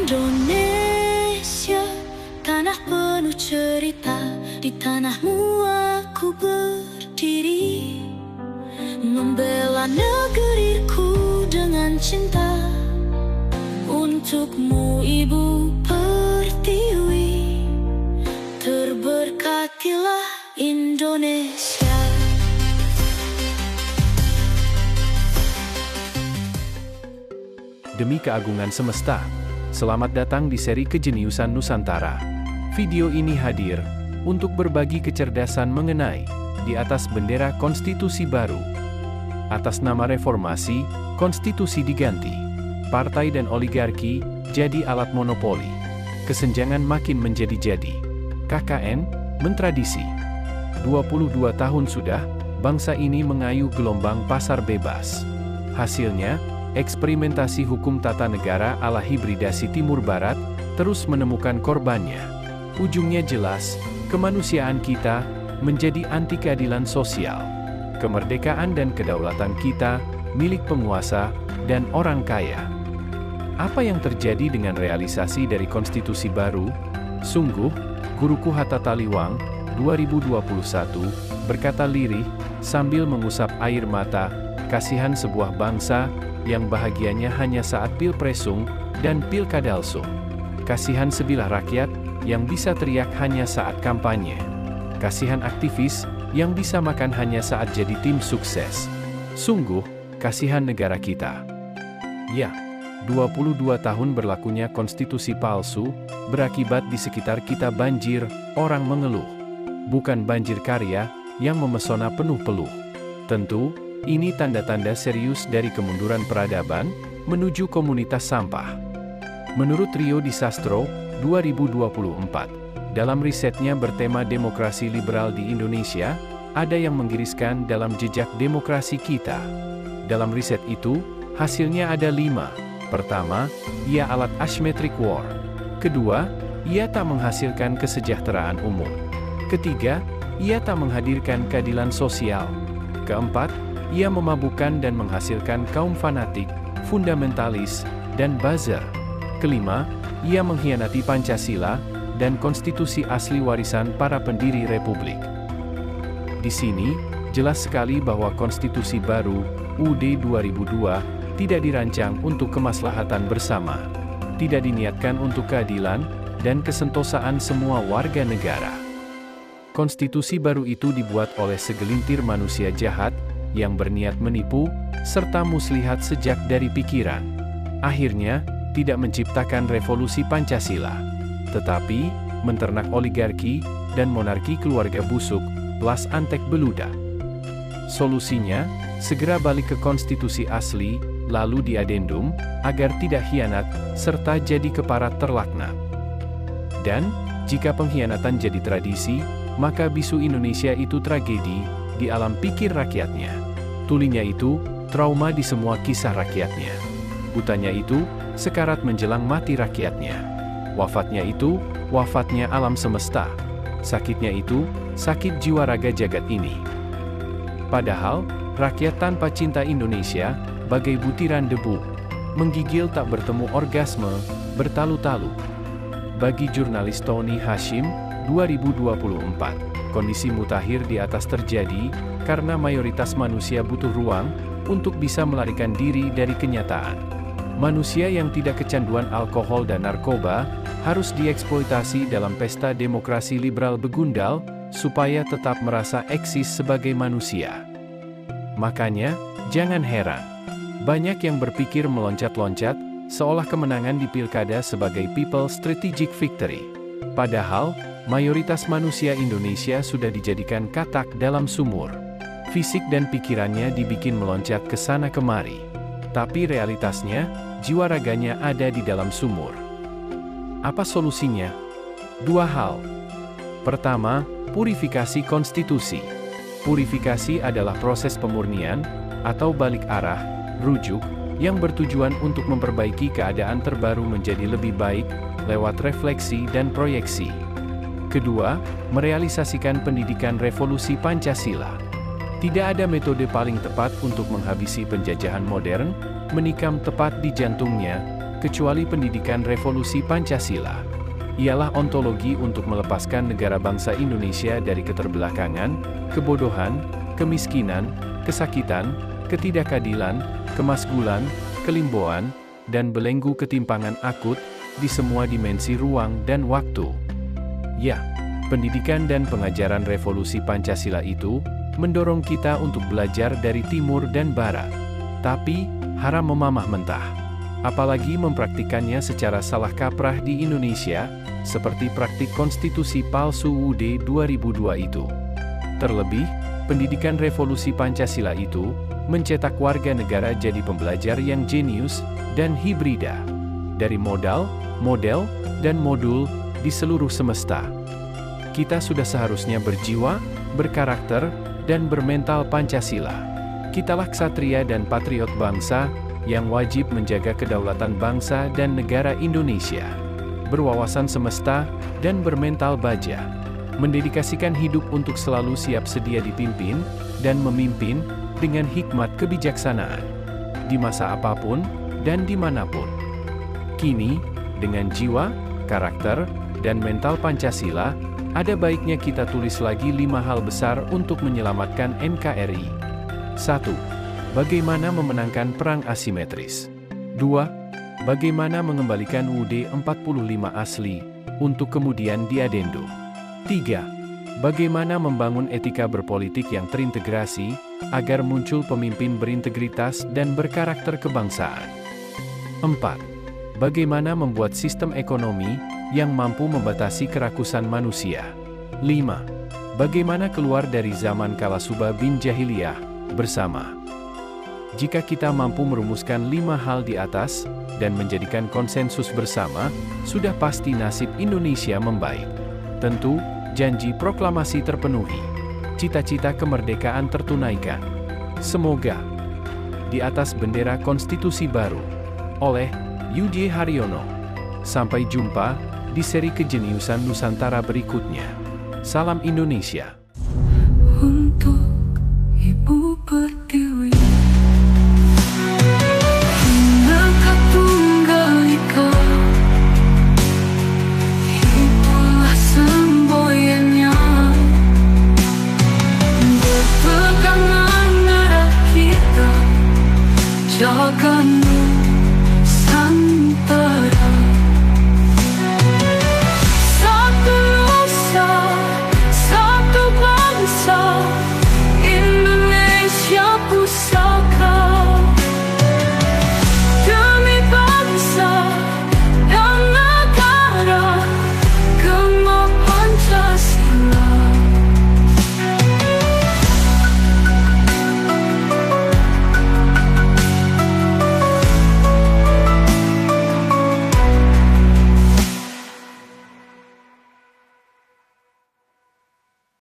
Indonesia, tanah penuh cerita. Di tanahmu aku berdiri, membela negeriku dengan cinta. Untukmu Ibu Pertiwi, terberkatilah Indonesia. Demi keagungan semesta, selamat datang di seri Kejeniusan Nusantara. Video ini hadir untuk berbagi kecerdasan mengenai di atas bendera konstitusi baru. Atas nama reformasi, konstitusi diganti. Partai dan oligarki jadi alat monopoli. Kesenjangan makin menjadi-jadi. KKN mentradisi. 22 tahun sudah, bangsa ini mengayuh gelombang pasar bebas. Hasilnya, eksperimentasi hukum tata negara ala hibridasi Timur Barat terus menemukan korbannya. Ujungnya jelas, kemanusiaan kita menjadi anti keadilan sosial. Kemerdekaan dan kedaulatan kita milik penguasa dan orang kaya. Apa yang terjadi dengan realisasi dari konstitusi baru? Sungguh, Guruku Hatta Taliwang, 2021, berkata lirih sambil mengusap air mata, kasihan sebuah bangsa yang bahagianya hanya saat pilpresung dan pilkadalsung. Kasihan sebilah rakyat yang bisa teriak hanya saat kampanye. Kasihan aktivis yang bisa makan hanya saat jadi tim sukses. Sungguh, kasihan negara kita. Ya, 22 tahun berlakunya konstitusi palsu, berakibat di sekitar kita banjir, orang mengeluh. Bukan banjir karya, yang memesona penuh-peluh. Tentu, ini tanda-tanda serius dari kemunduran peradaban, menuju komunitas sampah. Menurut Rio Disastro, 2024, dalam risetnya bertema demokrasi liberal di Indonesia, ada yang menggiriskan dalam jejak demokrasi kita. Dalam riset itu, hasilnya ada 5. Pertama, ia alat asymmetric war. Kedua, ia tak menghasilkan kesejahteraan umum. Ketiga, ia tak menghadirkan keadilan sosial. Keempat, ia memabukkan dan menghasilkan kaum fanatik, fundamentalis, dan buzzer. Kelima, ia mengkhianati Pancasila dan konstitusi asli warisan para pendiri republik. Di sini, jelas sekali bahwa konstitusi baru, UUD 2002, tidak dirancang untuk kemaslahatan bersama. Tidak diniatkan untuk keadilan dan kesentosaan semua warga negara. Konstitusi baru itu dibuat oleh segelintir manusia jahat, yang berniat menipu, serta muslihat sejak dari pikiran. Akhirnya, tidak menciptakan revolusi Pancasila, tetapi menternak oligarki dan monarki keluarga busuk, plus antek beludak. Solusinya, segera balik ke konstitusi asli, lalu diadendum, agar tidak hianat, serta jadi keparat terlaknat. Dan, jika pengkhianatan jadi tradisi, maka bisu Indonesia itu tragedi, di alam pikir rakyatnya. Tulinya itu, trauma di semua kisah rakyatnya. Butanya itu, sekarat menjelang mati rakyatnya. Wafatnya itu, wafatnya alam semesta. Sakitnya itu, sakit jiwa raga jagat ini. Padahal, rakyat tanpa cinta Indonesia, bagai butiran debu, menggigil tak bertemu orgasme, bertalu-talu. Bagi jurnalis Tony Hashim, 2024, kondisi mutakhir di atas terjadi, karena mayoritas manusia butuh ruang, untuk bisa melarikan diri dari kenyataan. Manusia yang tidak kecanduan alkohol dan narkoba, harus dieksploitasi dalam pesta demokrasi liberal begundal, supaya tetap merasa eksis sebagai manusia. Makanya, jangan heran. Banyak yang berpikir meloncat-loncat, seolah kemenangan di pilkada sebagai people strategic victory. Padahal, mayoritas manusia Indonesia sudah dijadikan katak dalam sumur. Fisik dan pikirannya dibikin meloncat ke sana kemari. Tapi realitasnya, jiwa raganya ada di dalam sumur. Apa solusinya? 2 hal. Pertama, purifikasi konstitusi. Purifikasi adalah proses pemurnian, atau balik arah, rujuk, yang bertujuan untuk memperbaiki keadaan terbaru menjadi lebih baik, lewat refleksi dan proyeksi. Kedua, merealisasikan pendidikan revolusi Pancasila. Tidak ada metode paling tepat untuk menghabisi penjajahan modern, menikam tepat di jantungnya, kecuali pendidikan revolusi Pancasila. Ialah ontologi untuk melepaskan negara bangsa Indonesia dari keterbelakangan, kebodohan, kemiskinan, kesakitan, ketidakadilan, kemasgulan, kelimboan, dan belenggu ketimpangan akut di semua dimensi ruang dan waktu. Ya, pendidikan dan pengajaran revolusi Pancasila itu mendorong kita untuk belajar dari timur dan barat. Tapi, haram memamah mentah. Apalagi mempraktikannya secara salah kaprah di Indonesia, seperti praktik konstitusi palsu UUD 2002 itu. Terlebih, pendidikan revolusi Pancasila itu mencetak warga negara jadi pembelajar yang jenius dan hibrida. Dari modal, model, dan modul di seluruh semesta. Kita sudah seharusnya berjiwa, berkarakter, dan bermental Pancasila. Kitalah ksatria dan patriot bangsa yang wajib menjaga kedaulatan bangsa dan negara Indonesia, berwawasan semesta, dan bermental baja, mendedikasikan hidup untuk selalu siap sedia dipimpin dan memimpin dengan hikmat kebijaksanaan, di masa apapun dan dimanapun. Kini, dengan jiwa, karakter, dan mental Pancasila, ada baiknya kita tulis lagi 5 hal besar untuk menyelamatkan NKRI. 1. Bagaimana memenangkan perang asimetris. 2. Bagaimana mengembalikan UUD 45 asli, untuk kemudian diadendum. 3. Bagaimana membangun etika berpolitik yang terintegrasi, agar muncul pemimpin berintegritas dan berkarakter kebangsaan. 4. Bagaimana membuat sistem ekonomi yang mampu membatasi kerakusan manusia. 5. Bagaimana keluar dari zaman Kalasuba bin Jahiliyah, bersama. Jika kita mampu merumuskan 5 hal di atas, dan menjadikan konsensus bersama, sudah pasti nasib Indonesia membaik. Tentu, janji proklamasi terpenuhi. Cita-cita kemerdekaan tertunaikan. Semoga. Di atas bendera konstitusi baru. Oleh UJ Haryono. Sampai jumpa di seri kejeniusan Nusantara berikutnya. Salam Indonesia. Untuk Ibu Pertiwi, Bhinneka Tunggal Ika, itulah semboyannya. Berpegangan darah kita, jaga